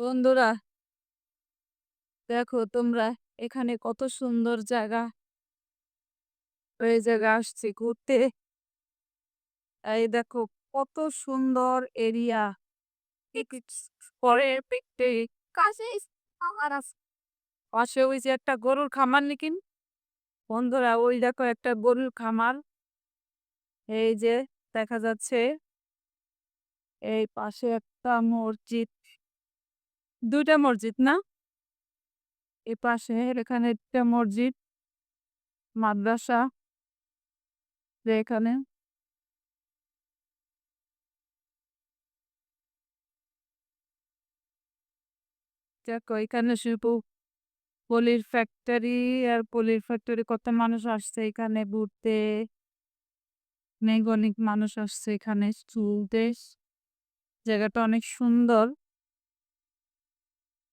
বন্ধুরা, দেখো তোমরা এখানে কত সুন্দর জায়গা। এই জায়গা আসছি ঘুরতে। এই দেখো কত সুন্দর এরিয়া। পরে পেটে কাছে আমার পাশে ওই যে একটা গরুর খামার নাকি। বন্ধুরা ওই দেখো একটা গরুর খামার। এই যে দেখা যাচ্ছে এই পাশে একটা মসজিদ, দুইটা মসজিদ না, এই পাশে এখানে একটা মসজিদ, মাদ্রাসা। যে এখানে দেখো এখানে শুধু পলির ফ্যাক্টরি আর পলির ফ্যাক্টরি কত মানুষ আসছে এখানে ঘুরতে। অনেক মানুষ আসছে এখানে চলতে। জায়গাটা অনেক সুন্দর,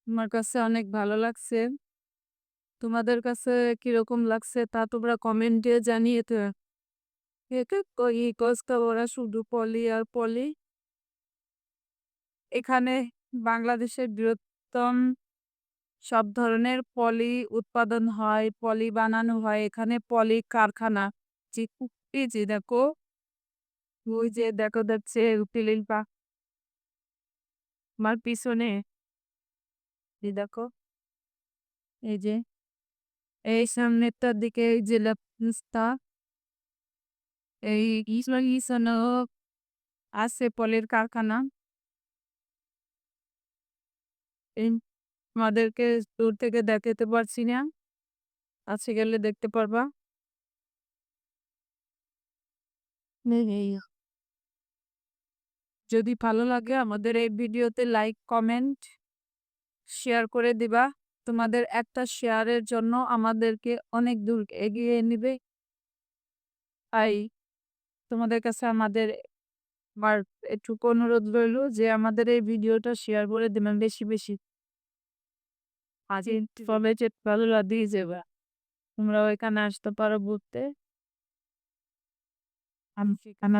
আমার কাছে অনেক ভালো লাগছে। তোমাদের কাছে কিরকম লাগছে তা তোমরা কমেন্টে জানিয়ে তো। ওরা শুধু পলি আর পলি। এখানে বাংলাদেশের বৃহত্তম সব ধরনের পলি উৎপাদন হয়, পলি বানানো হয় এখানে, পলি কারখানা। এই যে দেখো, ওই যে দেখো যাচ্ছে উকিলিল পা আমার পিছনে। এই দেখো, এই যে এই সামনেটার দিকে এই যে রাস্তা, এই ইসানো আছে পলির কারখানা। এই আমাদেরকে দূর থেকে দেখাতে পারছি না, কাছে গেলে দেখতে পারবা। এই যদি ভালো লাগে আমাদের এই ভিডিওতে লাইক কমেন্ট শেয়ার করে দিবা। তোমাদের একটা শেয়ারের জন্য আমাদেরকে অনেক দূর এগিয়ে নিবে। তাই তোমাদের কাছে আমাদের আমার একটুকু অনুরোধ রইল যে আমাদের এই ভিডিওটা শেয়ার করে দিবেন বেশি বেশি। আজ তবে যে ভালো দিয়ে যাবা, তোমরা ওইখানে আসতে পারো ঘুরতে। আমি সেখানে